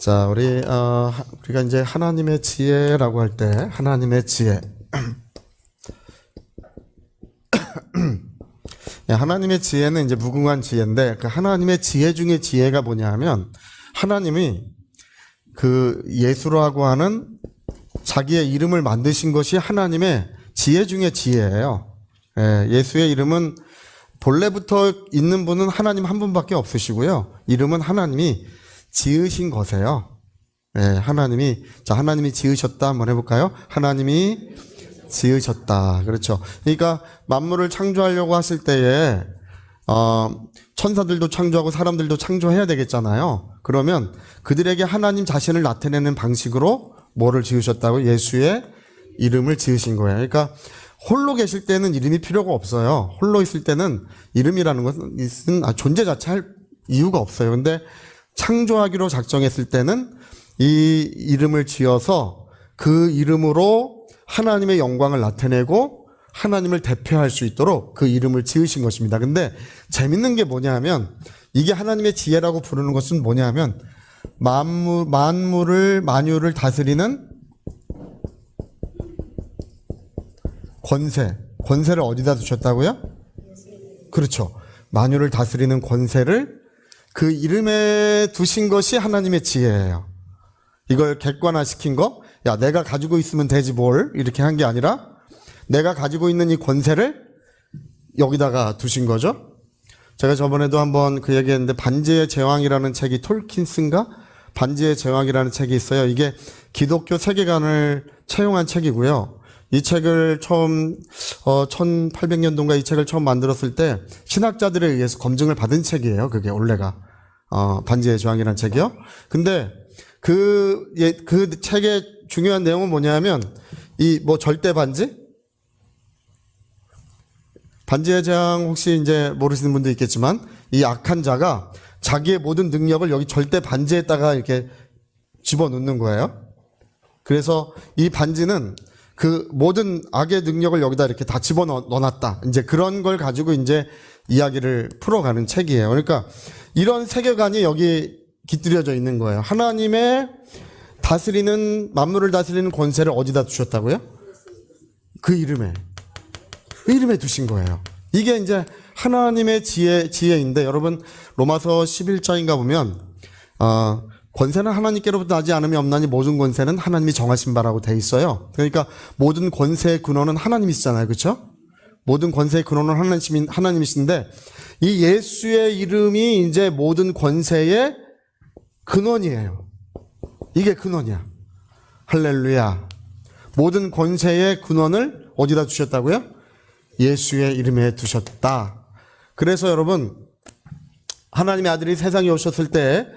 자, 우리가 이제 하나님의 지혜라고 할 때, 하나님의 지혜. 하나님의 지혜는 이제 무궁한 지혜인데, 그 하나님의 지혜 중에 지혜가 뭐냐 하면, 하나님이 그 예수라고 하는 자기의 이름을 만드신 것이 하나님의 지혜 중에 지혜예요. 예수의 이름은 본래부터 있는 분은 하나님 한 분밖에 없으시고요. 이름은 하나님이 지으신 것이에요. 하나님이 지으셨다 한번 해볼까요? 하나님이 지으셨다. 그렇죠. 그러니까 만물을 창조하려고 하실 때에 천사들도 창조하고 사람들도 창조해야 되겠잖아요. 그러면 그들에게 하나님 자신을 나타내는 방식으로 뭐를 지으셨다고? 예수의 이름을 지으신 거예요. 그러니까 홀로 계실 때는 이름이 필요가 없어요. 홀로 있을 때는 이름이라는 것은 존재 자체 할 이유가 없어요. 근데 창조하기로 작정했을 때는 이 이름을 지어서 그 이름으로 하나님의 영광을 나타내고 하나님을 대표할 수 있도록 그 이름을 지으신 것입니다. 근데 재밌는 게 뭐냐 하면 이게 하나님의 지혜라고 부르는 것은 뭐냐 하면 만유를 다스리는 권세를 어디다 두셨다고요? 그렇죠. 만유를 다스리는 권세를 그 이름에 두신 것이 하나님의 지혜예요. 이걸 객관화시킨 거, 야, 내가 가지고 있으면 되지 뭘, 이렇게 한 게 아니라 내가 가지고 있는 이 권세를 여기다가 두신 거죠. 제가 저번에도 한번 그 얘기했는데 반지의 제왕이라는 책이 톨킨스인가? 반지의 제왕이라는 책이 있어요. 이게 기독교 세계관을 채용한 책이고요. 이 책을 처음 1800년도인가 이 책을 처음 만들었을 때 신학자들에 의해서 검증을 받은 책이에요. 그게 원래가 반지의 제왕이라는 책이요. 근데 그 책의 중요한 내용은 뭐냐면 이 절대 반지의 제왕 혹시 이제 모르시는 분도 있겠지만 이 악한 자가 자기의 모든 능력을 여기 절대 반지에다가 이렇게 집어넣는 거예요. 그래서 이 반지는 그 모든 악의 능력을 여기다 이렇게 다 집어넣어놨다. 이제 그런 걸 가지고 이제 이야기를 풀어가는 책이에요. 그러니까 이런 세계관이 여기 깃들여져 있는 거예요. 하나님의 만물을 다스리는 권세를 어디다 두셨다고요? 그 이름에 두신 거예요. 이게 이제 하나님의 지혜인데 여러분 로마서 11장인가 보면 권세는 하나님께로부터 나지 않음이 없나니 모든 권세는 하나님이 정하신 바라고 돼 있어요. 그러니까 모든 권세의 근원은 하나님이시잖아요. 그렇죠? 모든 권세의 근원은 하나님이신데 이 예수의 이름이 이제 모든 권세의 근원이에요. 이게 근원이야. 할렐루야. 모든 권세의 근원을 어디다 두셨다고요? 예수의 이름에 두셨다. 그래서 여러분 하나님의 아들이 세상에 오셨을 때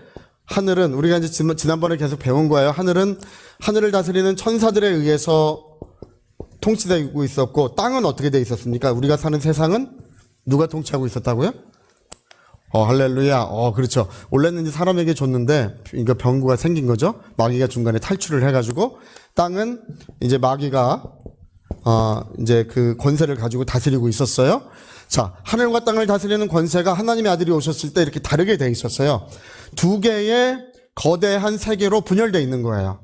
하늘은 우리가 이제 지난번에 계속 배운 거예요. 하늘을 다스리는 천사들에 의해서 통치되고 있었고 땅은 어떻게 돼 있었습니까? 우리가 사는 세상은 누가 통치하고 있었다고요? 할렐루야. 그렇죠. 원래는 이제 사람에게 줬는데 그러니까 병구가 생긴 거죠. 마귀가 중간에 탈출을 해가지고 땅은 이제 마귀가 이제 그 권세를 가지고 다스리고 있었어요. 자, 하늘과 땅을 다스리는 권세가 하나님의 아들이 오셨을 때 이렇게 다르게 돼 있었어요. 두 개의 거대한 세계로 분열되어 있는 거예요.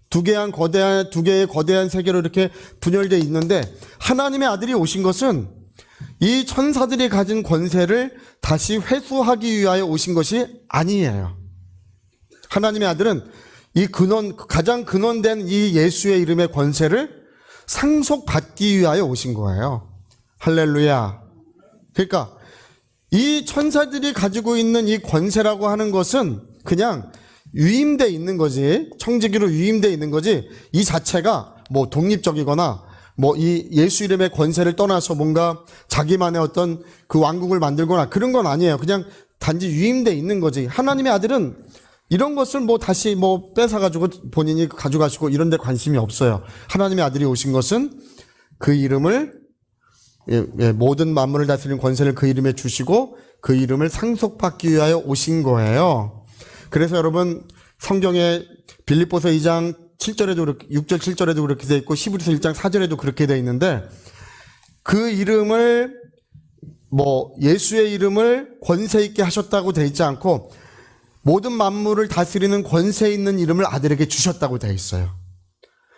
두 개의 거대한 세계로 이렇게 분열되어 있는데 하나님의 아들이 오신 것은 이 천사들이 가진 권세를 다시 회수하기 위하여 오신 것이 아니에요. 하나님의 아들은 가장 근원된 이 예수의 이름의 권세를 상속받기 위하여 오신 거예요. 할렐루야. 그러니까 이 천사들이 가지고 있는 이 권세라고 하는 것은 그냥 위임되어 있는 거지, 청지기로 위임되어 있는 거지, 이 자체가 독립적이거나 이 예수 이름의 권세를 떠나서 뭔가 자기만의 어떤 그 왕국을 만들거나 그런 건 아니에요. 그냥 단지 위임되어 있는 거지. 하나님의 아들은 이런 것을 다시 뺏어가지고 본인이 가져가시고 이런 데 관심이 없어요. 하나님의 아들이 오신 것은 그 이름을 모든 만물을 다스리는 권세를 그 이름에 주시고 그 이름을 상속받기 위하여 오신 거예요. 그래서 여러분 성경에 빌립보서 2장 7절에도 6절 7절에도 그렇게 돼 있고 히브리서 1장 4절에도 그렇게 돼 있는데 그 이름을 예수의 이름을 권세 있게 하셨다고 돼 있지 않고 모든 만물을 다스리는 권세 있는 이름을 아들에게 주셨다고 되어 있어요.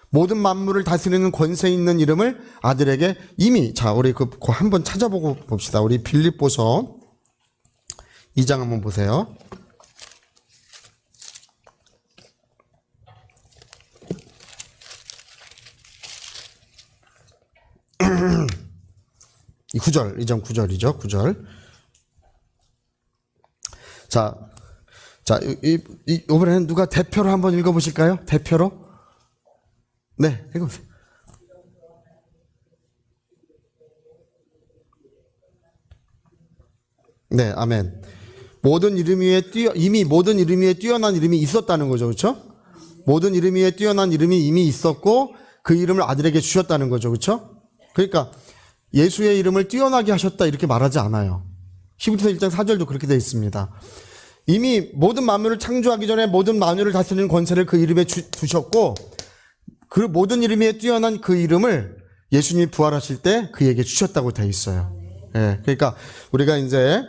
모든 만물을 다스리는 권세 있는 이름을 아들에게 이미, 자, 우리 그거 한번 찾아보고 봅시다. 우리 빌립보서 2장 한번 보세요. 이 9절, 2장 9절이죠. 9절. 자, 이번에는 누가 대표로 한번 읽어보실까요? 대표로? 네, 읽어보세요. 네, 아멘. 이미 모든 이름 위에 뛰어난 이름이 있었다는 거죠. 그렇죠? 모든 이름 위에 뛰어난 이름이 이미 있었고 그 이름을 아들에게 주셨다는 거죠. 그렇죠? 그러니까 예수의 이름을 뛰어나게 하셨다 이렇게 말하지 않아요. 히브리서 1장 4절도 그렇게 되어 있습니다. 이미 모든 만물을 창조하기 전에 모든 만물을 다스리는 권세를 그 이름에 두셨고 그 모든 이름 위에 뛰어난 그 이름을 예수님이 부활하실 때 그에게 주셨다고 되어 있어요. 예, 그러니까 우리가 이제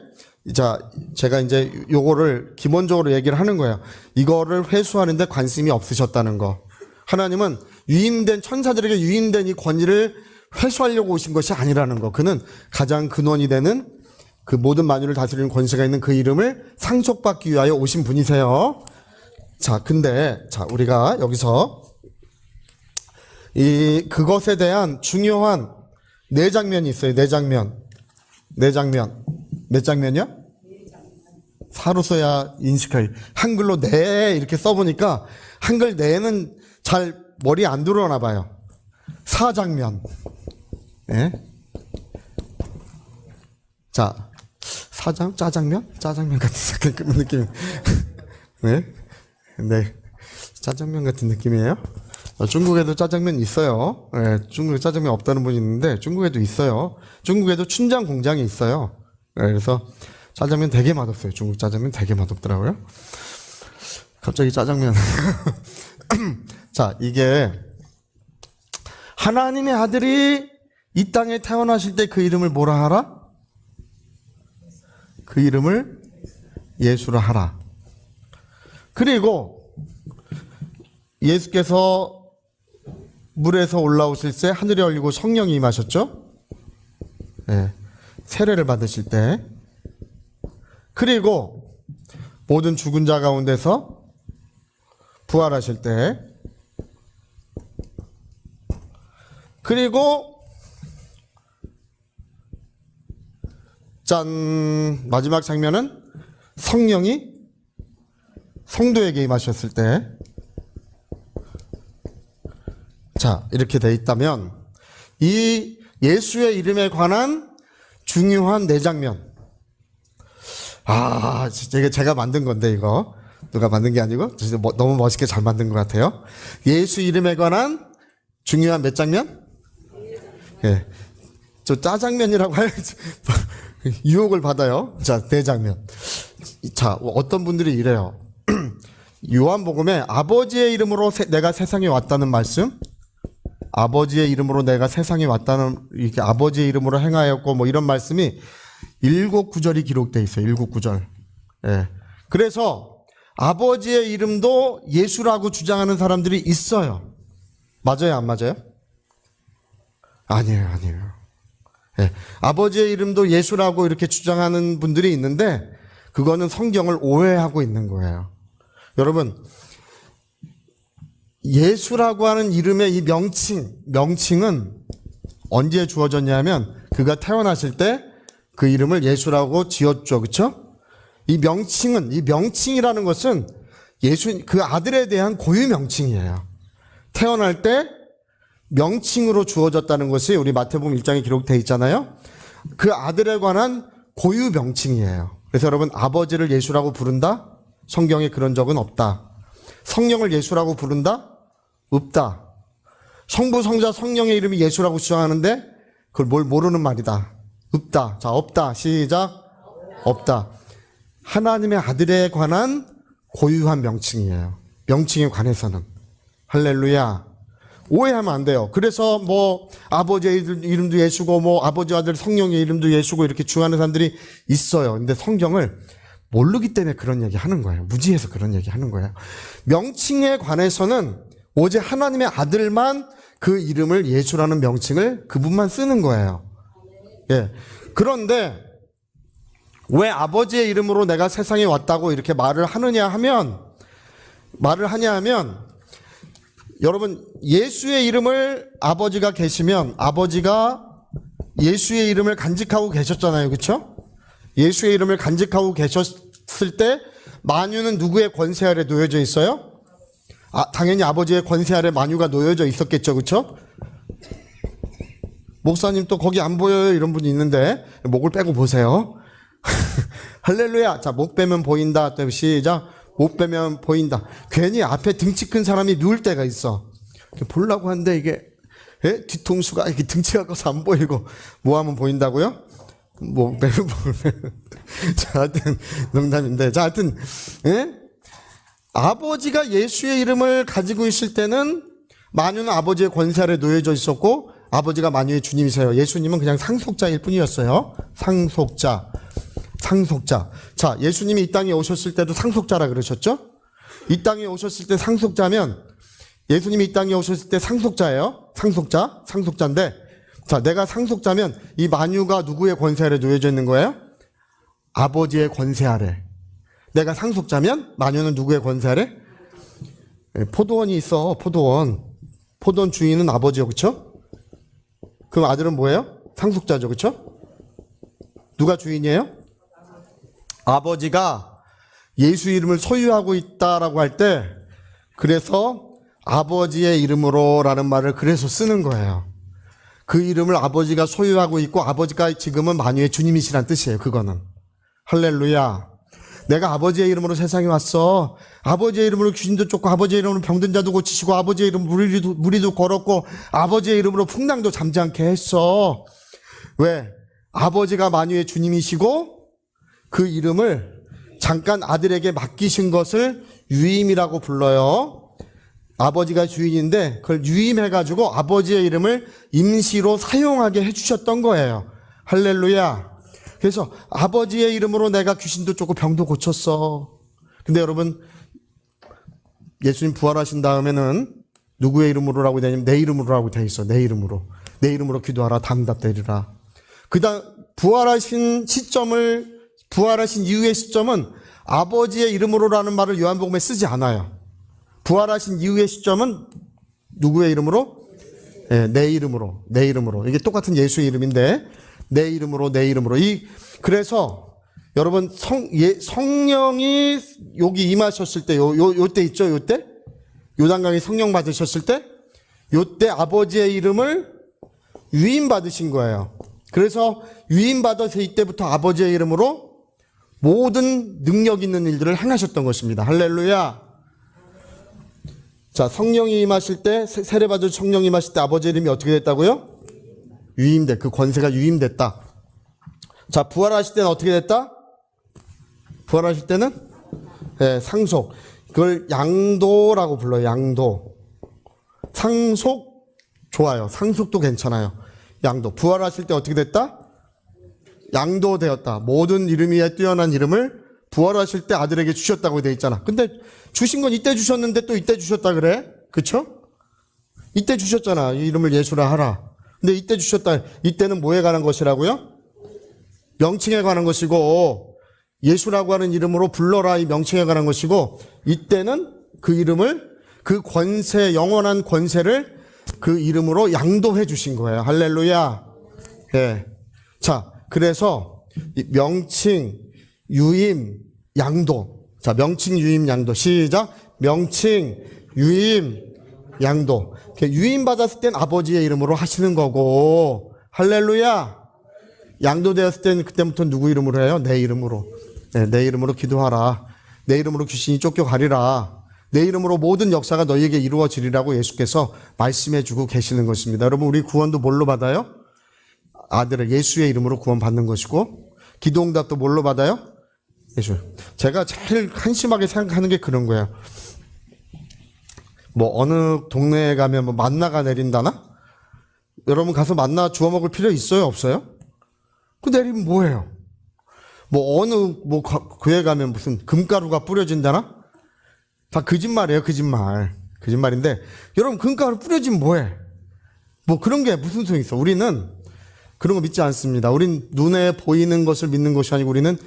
제가 이제 요거를 기본적으로 얘기를 하는 거예요. 이거를 회수하는데 관심이 없으셨다는 거. 하나님은 천사들에게 유임된 이 권위를 회수하려고 오신 것이 아니라는 거. 그는 가장 근원이 되는 그 모든 만유를 다스리는 권세가 있는 그 이름을 상속받기 위하여 오신 분이세요. 자, 근데 우리가 여기서 그것에 대한 중요한 네 장면이 있어요. 네 장면. 몇 장면이요? 사로 써야 인식할. 한글로 네 이렇게 써보니까 한글 네는 잘 머리에 안 들어오나 봐요. 4장면. 네. 자, 짜장면 같은 느낌. 네. 짜장면 같은 느낌이에요. 중국에도 짜장면 있어요. 네, 중국에 짜장면 없다는 분이 있는데 중국에도 있어요. 중국에도 춘장 공장이 있어요. 네, 그래서 짜장면 되게 맛없어요. 중국 짜장면 되게 맛없더라고요. 갑자기 짜장면. 자, 이게 하나님의 아들이 이 땅에 태어나실 때 그 이름을 뭐라 하라? 그 이름을 예수라 하라. 그리고 예수께서 물에서 올라오실 때 하늘에 열리고 성령이 임하셨죠? 네, 세례를 받으실 때. 그리고 모든 죽은 자 가운데서 부활하실 때. 그리고 짠, 마지막 장면은 성령이 성도에게 임하셨을 때. 자, 이렇게 돼 있다면 이 예수의 이름에 관한 중요한 네 장면. 제가 만든 건데 이거 누가 만든 게 아니고 진짜 너무 멋있게 잘 만든 것 같아요. 예수 이름에 관한 중요한 몇 장면? 예, 저 짜장면이라고 할 유혹을 받아요. 자, 네 장면. 자, 어떤 분들이 이래요. 요한복음에 아버지의 이름으로 내가 세상에 왔다는 말씀. 아버지의 이름으로 내가 세상에 왔다는, 이렇게 아버지의 이름으로 행하였고, 뭐 이런 말씀이 7, 9절이 기록되어 있어요. 7, 9절. 예. 그래서 아버지의 이름도 예수라고 주장하는 사람들이 있어요. 맞아요? 안 맞아요? 아니에요. 예. 아버지의 이름도 예수라고 이렇게 주장하는 분들이 있는데, 그거는 성경을 오해하고 있는 거예요. 여러분, 예수라고 하는 이름의 이 명칭은 언제 주어졌냐면 그가 태어나실 때 그 이름을 예수라고 지었죠. 그렇죠? 이 명칭이라는 것은 그 아들에 대한 고유 명칭이에요. 태어날 때 명칭으로 주어졌다는 것이 우리 마태복음 1장에 기록되어 있잖아요. 그 아들에 관한 고유 명칭이에요. 그래서 여러분, 아버지를 예수라고 부른다? 성경에 그런 적은 없다. 성령을 예수라고 부른다? 없다. 성부, 성자, 성령의 이름이 예수라고 주장하는데 그걸 뭘 모르는 말이다. 없다. 자, 없다. 시작. 없다. 하나님의 아들에 관한 고유한 명칭이에요. 명칭에 관해서는. 할렐루야. 오해하면 안 돼요. 그래서 뭐 아버지의 이름도 예수고 뭐 아버지 아들 성령의 이름도 예수고 이렇게 주장하는 사람들이 있어요. 근데 성경을 모르기 때문에 그런 얘기 하는 거예요. 무지해서 그런 얘기 하는 거예요. 명칭에 관해서는 오직 하나님의 아들만 그 이름을 예수라는 명칭을 그분만 쓰는 거예요. 예. 그런데 왜 아버지의 이름으로 내가 세상에 왔다고 이렇게 말을 하냐 하면 여러분 예수의 이름을 아버지가 계시면 아버지가 예수의 이름을 간직하고 계셨잖아요. 그렇죠? 예수의 이름을 간직하고 계셨을 때 만유는 누구의 권세 아래 놓여져 있어요? 당연히 아버지의 권세 아래 만유가 놓여져 있었겠죠. 그렇죠? 목사님 또 거기 안 보여요 이런 분이 있는데 목을 빼고 보세요. 할렐루야. 자, 목 빼면 보인다. 또 시작. 못 빼면 보인다. 괜히 앞에 등치 큰 사람이 누울 때가 있어. 보려고 하는데 이게 뒤통수가 이렇게 등치가 커서 안 보이고 뭐 하면 보인다고요? 목 빼면 자, 하여튼 농담인데 자, 하여튼 아버지가 예수의 이름을 가지고 있을 때는 만유는 아버지의 권세 아래 놓여져 있었고 아버지가 만유의 주님이세요. 예수님은 그냥 상속자일 뿐이었어요. 상속자. 자, 예수님이 이 땅에 오셨을 때도 상속자라 그러셨죠? 이 땅에 오셨을 때 상속자면 예수님이 이 땅에 오셨을 때 상속자예요. 상속자인데 자, 내가 상속자면 이 만유가 누구의 권세 아래 놓여져 있는 거예요? 아버지의 권세 아래. 내가 상속자면 만유는 누구의 권세 아래? 포도원이 있어. 포도원 주인은 아버지요. 그렇죠? 그럼 아들은 뭐예요? 상속자죠. 그렇죠? 누가 주인이에요? 아버지가 예수 이름을 소유하고 있다라고 할 때 그래서 아버지의 이름으로라는 말을 그래서 쓰는 거예요. 그 이름을 아버지가 소유하고 있고 아버지가 지금은 만유의 주님이시란 뜻이에요. 그거는. 할렐루야. 내가 아버지의 이름으로 세상에 왔어. 아버지의 이름으로 귀신도 쫓고 아버지의 이름으로 병든 자도 고치시고 아버지의 이름으로 무리도 걸었고 아버지의 이름으로 풍랑도 잠지 않게 했어. 왜? 아버지가 만유의 주님이시고 그 이름을 잠깐 아들에게 맡기신 것을 유임이라고 불러요. 아버지가 주인인데 그걸 유임해가지고 아버지의 이름을 임시로 사용하게 해주셨던 거예요. 할렐루야. 그래서 아버지의 이름으로 내가 귀신도 쫓고 병도 고쳤어. 근데 여러분 예수님 부활하신 다음에는 누구의 이름으로라고 되냐면 내 이름으로라고 돼 있어. 내 이름으로 기도하라 답답되리라. 그다음 부활하신 이후의 시점은 아버지의 이름으로라는 말을 요한복음에 쓰지 않아요. 부활하신 이후의 시점은 누구의 이름으로? 내 이름으로. 이게 똑같은 예수의 이름인데 내 이름으로. 그래서 여러분 성령이 여기 임하셨을 때 요때 있죠? 요때? 요단강에 성령 받으셨을 때 요때 아버지의 이름을 유임 받으신 거예요. 그래서 유임 받아서 이때부터 아버지의 이름으로 모든 능력 있는 일들을 행하셨던 것입니다. 할렐루야. 자, 성령이 임하실 때 세례받을 성령이 임하실 때 아버지의 이름이 어떻게 됐다고요? 그 권세가 유임됐다. 자, 부활하실 때는 어떻게 됐다? 부활하실 때는 상속. 그걸 양도라고 불러요. 양도. 상속 좋아요. 상속도 괜찮아요. 양도. 부활하실 때 어떻게 됐다? 양도되었다. 모든 이름 위에 뛰어난 이름을 부활하실 때 아들에게 주셨다고 돼 있잖아. 근데 주신 건 이때 주셨는데 또 이때 주셨다 그래? 그쵸? 이때 주셨잖아. 이 이름을 예수라 하라. 근데 이때 주셨다. 이때는 뭐에 관한 것이라고요? 명칭에 관한 것이고 예수라고 하는 이름으로 불러라 이 명칭에 관한 것이고 이때는 그 이름을 그 권세 영원한 권세를 그 이름으로 양도해 주신 거예요. 할렐루야. 예. 자, 그래서 명칭, 유임, 양도. 자, 명칭, 유임, 양도. 시작. 명칭, 유임, 양도. 유임 받았을 땐 아버지의 이름으로 하시는 거고, 할렐루야. 양도되었을 땐 그때부터 누구 이름으로 해요? 내 이름으로. 네, 내 이름으로 기도하라. 내 이름으로 귀신이 쫓겨가리라. 내 이름으로 모든 역사가 너희에게 이루어지리라고 예수께서 말씀해 주고 계시는 것입니다. 여러분, 우리 구원도 뭘로 받아요? 아들을 예수의 이름으로 구원받는 것이고, 기도응답도 뭘로 받아요? 예수. 제가 제일 한심하게 생각하는 게 그런 거예요. 뭐 어느 동네에 가면 뭐 만나가 내린다나? 여러분 가서 만나 주워 먹을 필요 있어요? 없어요? 그 내리면 뭐예요? 뭐 어느 뭐 교회 가면 무슨 금가루가 뿌려진다나? 다 거짓말이에요, 거짓말. 거짓말인데 여러분 금가루 뿌려지면 뭐해? 뭐 그런 게 무슨 소용이 있어? 우리는 그런 거 믿지 않습니다. 우린 눈에 보이는 것을 믿는 것이 아니고 우리는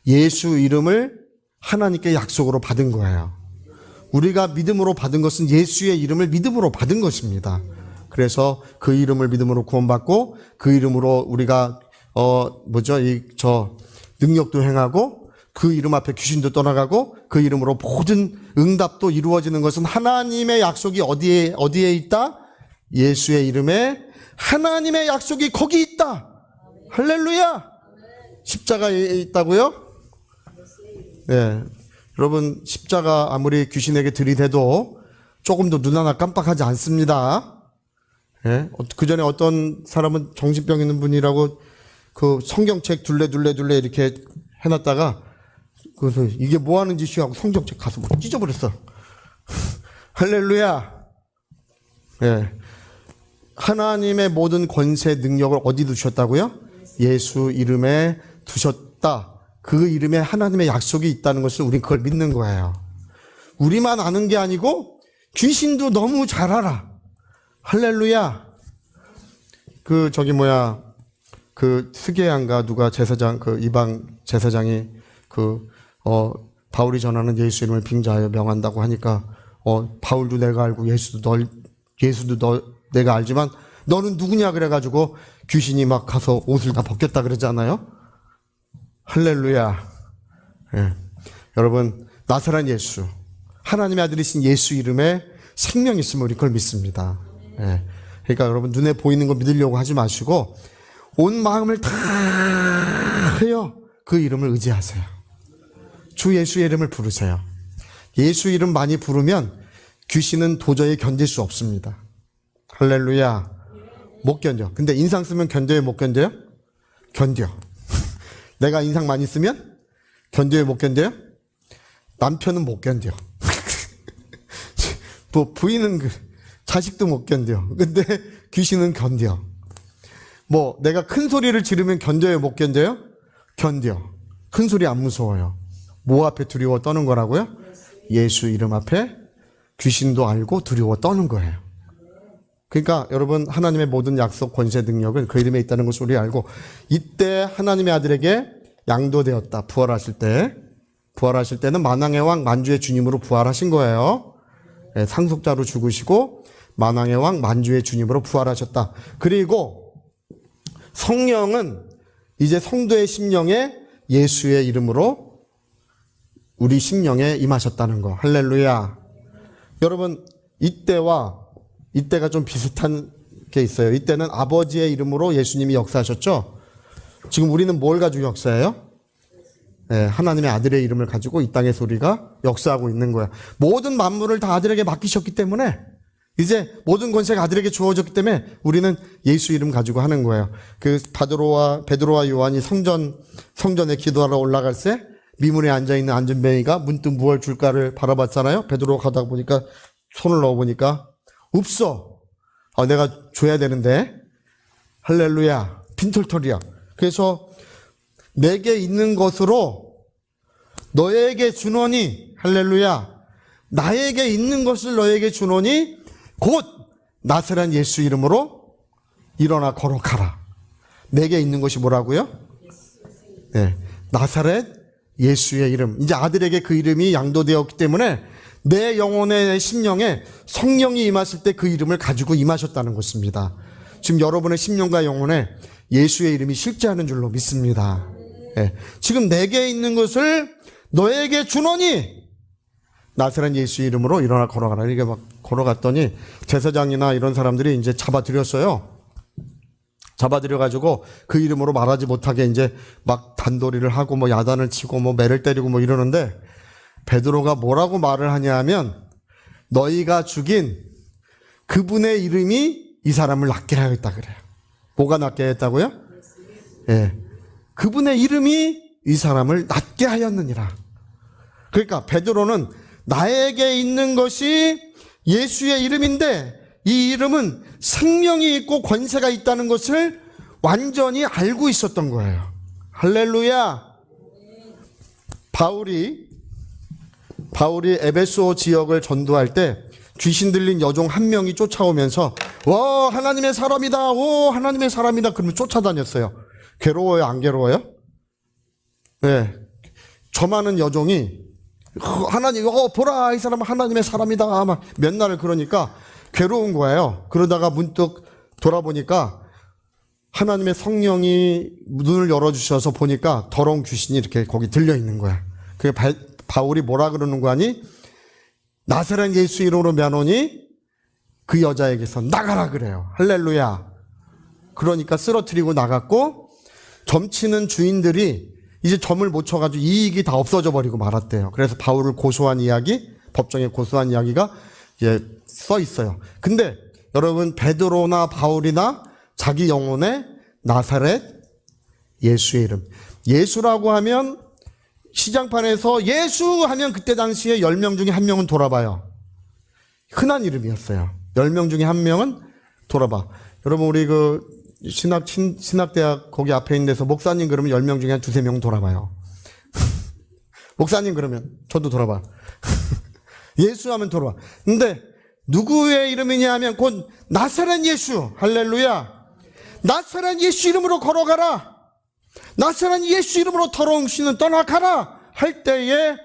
예수 이름을 하나님께 약속으로 받은 거예요. 우리가 믿음으로 받은 것은 예수의 이름을 믿음으로 받은 것입니다. 그래서 그 이름을 믿음으로 구원받고 그 이름으로 우리가 능력도 행하고 그 이름 앞에 귀신도 떠나가고 그 이름으로 모든 응답도 이루어지는 것은 하나님의 약속이 어디에 있다? 예수의 이름에 하나님의 약속이 거기 있다. 할렐루야. 십자가에 있다고요? 네. 여러분 십자가 아무리 귀신에게 들이대도 조금도 눈 하나 깜빡하지 않습니다. 예? 그 전에 어떤 사람은 정신병 있는 분이라고 그 성경책 둘레 이렇게 해놨다가 그래서 이게 뭐 하는 짓이야 하고 성경책 가서 막 찢어버렸어. 할렐루야. 예. 하나님의 모든 권세 능력을 어디 두셨다고요? 예수 이름에 두셨다. 그 이름에 하나님의 약속이 있다는 것을 우린 그걸 믿는 거예요. 우리만 아는 게 아니고 귀신도 너무 잘 알아. 할렐루야. 그 스게양가 누가 제사장 이방 제사장이 바울이 전하는 예수 이름을 빙자하여 명한다고 하니까 바울도 내가 알고 예수도 내가 알지만 너는 누구냐 그래가지고 귀신이 막 가서 옷을 다 벗겼다 그러잖아요. 할렐루야. 예. 여러분 나사렛 예수 하나님의 아들이신 예수 이름에 생명이 있으면 우리 그걸 믿습니다. 예. 그러니까 여러분 눈에 보이는 거 믿으려고 하지 마시고 온 마음을 다하여 그 이름을 의지하세요. 주 예수의 이름을 부르세요. 예수 이름 많이 부르면 귀신은 도저히 견딜 수 없습니다. 할렐루야. 못 견뎌. 근데 인상 쓰면 견뎌요, 못 견뎌요? 견뎌. 내가 인상 많이 쓰면 견뎌요, 못 견뎌요? 남편은 못 견뎌. 뭐 부인은 자식도 못 견뎌. 근데 귀신은 견뎌. 뭐 내가 큰 소리를 지르면 견뎌요, 못 견뎌요? 견뎌. 큰 소리 안 무서워요. 뭐 앞에 두려워 떠는 거라고요? 예수 이름 앞에 귀신도 알고 두려워 떠는 거예요. 그러니까 여러분 하나님의 모든 약속 권세 능력은 그 이름에 있다는 것을 우리 알고 이때 하나님의 아들에게 양도되었다. 부활하실 때는 만왕의 왕 만주의 주님으로 부활하신 거예요. 네, 상속자로 죽으시고 만왕의 왕 만주의 주님으로 부활하셨다. 그리고 성령은 이제 성도의 심령에 예수의 이름으로 우리 심령에 임하셨다는 거. 할렐루야. 여러분 이때가 좀 비슷한 게 있어요. 이때는 아버지의 이름으로 예수님이 역사하셨죠. 지금 우리는 뭘 가지고 역사해요? 네, 하나님의 아들의 이름을 가지고 이 땅에서 우리가 역사하고 있는 거야. 모든 만물을 다 아들에게 맡기셨기 때문에 이제 모든 권세가 아들에게 주어졌기 때문에 우리는 예수 이름 가지고 하는 거예요. 그 베드로와 요한이 성전에 기도하러 올라갈 때 미문에 앉아있는 안전뱅이가 문득 무얼 줄까를 바라봤잖아요. 베드로가 가다 보니까 손을 넣어보니까 없어. 내가 줘야 되는데. 할렐루야. 빈털털이야. 그래서 내게 있는 것으로 너에게 주노니 할렐루야. 나에게 있는 것을 너에게 주노니 곧 나사렛 예수 이름으로 일어나 걸어가라. 내게 있는 것이 뭐라고요? 네, 나사렛 예수의 이름. 이제 아들에게 그 이름이 양도되었기 때문에 내 영혼의 내 심령에 성령이 임하실 때 그 이름을 가지고 임하셨다는 것입니다. 지금 여러분의 심령과 영혼에 예수의 이름이 실제하는 줄로 믿습니다. 네. 지금 내게 있는 것을 너에게 주노니 나사렛 예수 이름으로 일어나 걸어가라. 이렇게 막 걸어갔더니 제사장이나 이런 사람들이 이제 잡아들였어요. 잡아들여가지고 그 이름으로 말하지 못하게 이제 막 단도리를 하고 뭐 야단을 치고 뭐 매를 때리고 뭐 이러는데 베드로가 뭐라고 말을 하냐 하면 너희가 죽인 그분의 이름이 이 사람을 낫게 하였다 그래요. 뭐가 낫게 했다고요? 예. 그분의 이름이 이 사람을 낫게 하였느니라. 그러니까 베드로는 나에게 있는 것이 예수의 이름인데 이 이름은 생명이 있고 권세가 있다는 것을 완전히 알고 있었던 거예요. 할렐루야. 바울이 에베소 지역을 전도할 때 귀신 들린 여종 한 명이 쫓아오면서 와 하나님의 사람이다, 오 하나님의 사람이다 그러면 쫓아다녔어요. 괴로워요, 안 괴로워요? 네, 저 많은 여종이 하나님 보라 이 사람은 하나님의 사람이다 막 몇 날을 그러니까 괴로운 거예요. 그러다가 문득 돌아보니까 하나님의 성령이 눈을 열어주셔서 보니까 더러운 귀신이 이렇게 거기 들려있는 거야. 그게 바울이 뭐라 그러는 거 아니? 나사렛 예수 이름으로 면오니 그 여자에게서 나가라 그래요. 할렐루야. 그러니까 쓰러뜨리고 나갔고 점치는 주인들이 이제 점을 못 쳐가지고 이익이 다 없어져 버리고 말았대요. 그래서 바울을 고소한 이야기, 법정에 고소한 이야기가 이제 써 있어요. 근데 여러분 베드로나 바울이나 자기 영혼에 나사렛 예수의 이름, 예수라고 하면 시장판에서 예수 하면 그때 당시에 10명 중에 1명은 돌아봐요. 흔한 이름이었어요. 10명 중에 1명은 돌아봐. 여러분 우리 그 신학대학 거기 앞에 있는 데서 목사님 그러면 10명 중에 한 2-3명 돌아봐요. 목사님 그러면 저도 돌아봐. 예수 하면 돌아봐. 근데 누구의 이름이냐 하면 곧 나사렛 예수. 할렐루야. 나사렛 예수 이름으로 걸어가라. 나사렛 예수 이름으로 더러운 귀신은 떠나가라 할 때에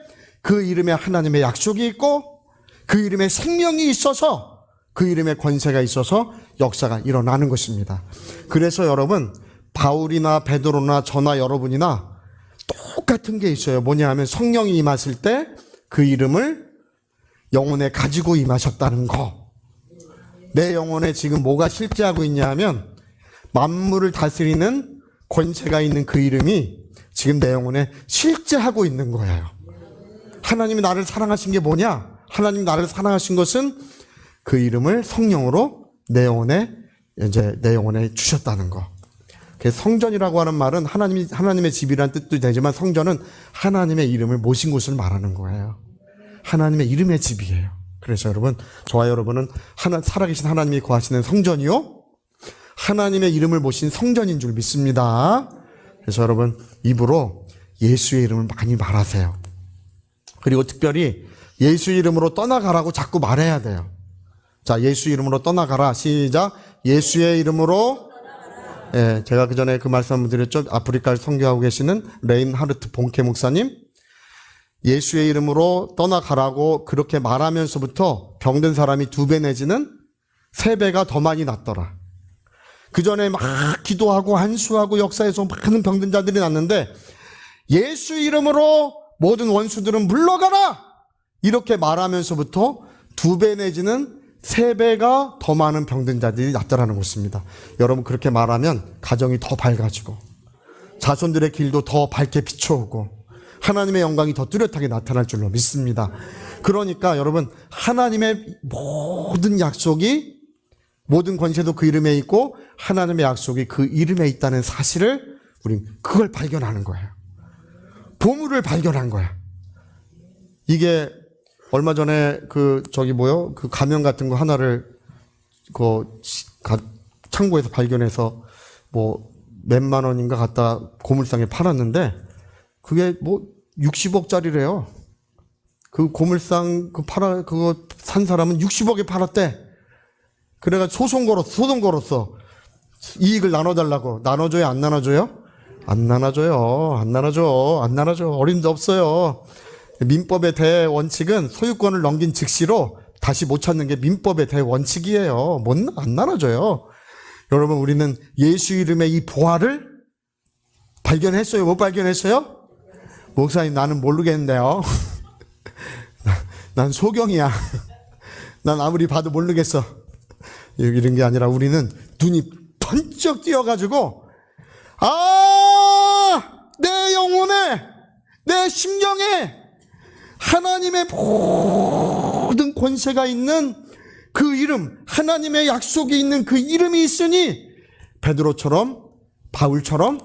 그 이름에 하나님의 약속이 있고 그 이름에 생명이 있어서 그 이름에 권세가 있어서 역사가 일어나는 것입니다. 그래서 여러분 바울이나 베드로나 저나 여러분이나 똑같은 게 있어요. 뭐냐 하면 성령이 임하실 때 그 이름을 영혼에 가지고 임하셨다는 거. 내 영혼에 지금 뭐가 실제하고 있냐 하면 만물을 다스리는 권세가 있는 그 이름이 지금 내 영혼에 실제하고 있는 거예요. 하나님이 나를 사랑하신 게 뭐냐? 하나님이 나를 사랑하신 것은 그 이름을 성령으로 내 영혼에 주셨다는 거. 성전이라고 하는 말은 하나님의 집이라는 뜻도 되지만 성전은 하나님의 이름을 모신 곳을 말하는 거예요. 하나님의 이름의 집이에요. 그래서 여러분, 저와 여러분은 살아계신 하나님이 거하시는 성전이요, 하나님의 이름을 모신 성전인 줄 믿습니다. 그래서 여러분 입으로 예수의 이름을 많이 말하세요. 그리고 특별히 예수 이름으로 떠나가라고 자꾸 말해야 돼요. 자, 예수 이름으로 떠나가라. 시작. 예수의 이름으로. 예, 제가 그 전에 그 말씀 한번 드렸죠. 아프리카를 선교하고 계시는 레인하르트 본케 목사님, 예수의 이름으로 떠나가라고 그렇게 말하면서부터 병든 사람이 2배 내지는 3배가 더 많이 낫더라. 그 전에 막 기도하고 한수하고 역사에서 많은 병든 자들이 났는데 예수 이름으로 모든 원수들은 물러가라 이렇게 말하면서부터 2배 내지는 3배가 더 많은 병든 자들이 낫더라는 것입니다. 여러분 그렇게 말하면 가정이 더 밝아지고 자손들의 길도 더 밝게 비춰오고 하나님의 영광이 더 뚜렷하게 나타날 줄로 믿습니다. 그러니까 여러분 하나님의 모든 약속이, 모든 권세도 그 이름에 있고 하나님의 약속이 그 이름에 있다는 사실을 우린 그걸 발견하는 거예요. 보물을 발견한 거야. 이게 얼마 전에 그 가면 같은 거 하나를 창고에서 발견해서 뭐 몇만 원인가 갖다 고물상에 팔았는데 그게 뭐 60억짜리래요. 그 고물상 그거 산 사람은 60억에 팔았대. 그래가지고 소송 걸었어. 이익을 나눠달라고. 나눠줘요, 안 나눠줘요? 안 나눠줘. 어림도 없어요. 민법의 대원칙은 소유권을 넘긴 즉시로 다시 못 찾는 게 민법의 대원칙이에요. 안 나눠줘요. 여러분, 우리는 예수 이름의 이 보화를 발견했어요? 못 발견했어요? 목사님, 나는 모르겠는데요. 난 소경이야. 난 아무리 봐도 모르겠어. 이런 게 아니라 우리는 눈이 번쩍 띄어가지고, 내 영혼에, 내 심령에 하나님의 모든 권세가 있는 그 이름, 하나님의 약속이 있는 그 이름이 있으니 베드로처럼, 바울처럼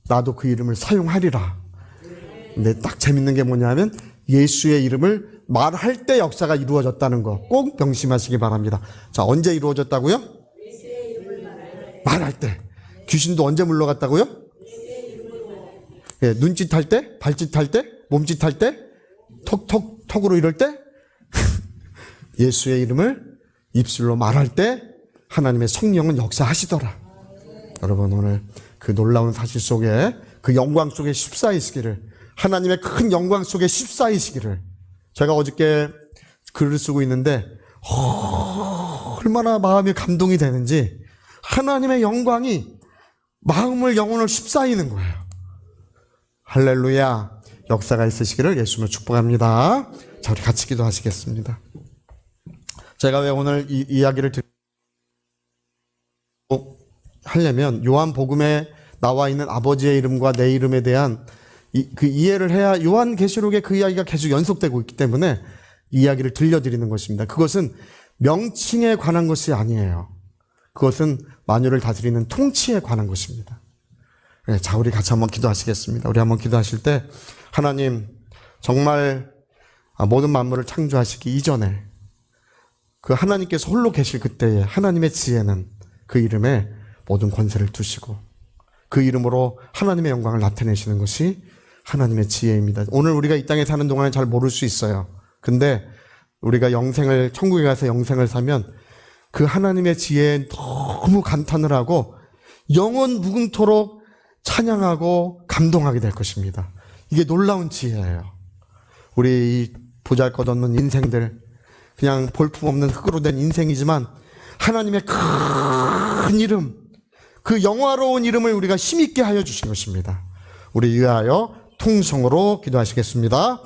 나도 그 이름을 사용하리라. 근데 딱 재밌는 게 뭐냐면 예수의 이름을 말할 때 역사가 이루어졌다는 거 꼭 명심하시기 바랍니다. 자, 언제 이루어졌다고요? 말할 때. 귀신도 언제 물러갔다고요? 예, 눈짓 할 때? 발짓 할 때? 몸짓할 때, 턱으로 이럴 때, 예수의 이름을 입술로 말할 때 하나님의 성령은 역사하시더라. 여러분 오늘 그 놀라운 사실 속에 그 영광 속에 십사이시기를, 하나님의 큰 영광 속에 십사이시기를. 제가 어저께 글을 쓰고 있는데 얼마나 마음이 감동이 되는지, 하나님의 영광이 마음을 영혼을 십사이는 거예요. 할렐루야. 역사가 있으시기를 예수님을 축복합니다. 자, 우리 같이 기도하시겠습니다. 제가 왜 오늘 이 이야기를 하려면 요한복음에 나와 있는 아버지의 이름과 내 이름에 대한 그 이해를 해야 요한계시록에 그 이야기가 계속 연속되고 있기 때문에 이 이야기를 들려드리는 것입니다. 그것은 명칭에 관한 것이 아니에요. 그것은 만유를 다스리는 통치에 관한 것입니다. 네, 자, 우리 같이 한번 기도하시겠습니다. 우리 한번 기도하실 때 하나님, 정말 모든 만물을 창조하시기 이전에 그 하나님께서 홀로 계실 그때에 하나님의 지혜는 그 이름에 모든 권세를 두시고 그 이름으로 하나님의 영광을 나타내시는 것이 하나님의 지혜입니다. 오늘 우리가 이 땅에 사는 동안에 잘 모를 수 있어요. 근데 우리가 영생을, 천국에 가서 영생을 사면 그 하나님의 지혜에 너무 감탄을 하고 영원 무궁토록 찬양하고 감동하게 될 것입니다. 이게 놀라운 지혜예요. 우리 이 보잘것없는 인생들, 그냥 볼품없는 흙으로 된 인생이지만 하나님의 큰 이름, 그 영화로운 이름을 우리가 힘있게 하여 주신 것입니다. 우리 위하여 통성으로 기도하시겠습니다.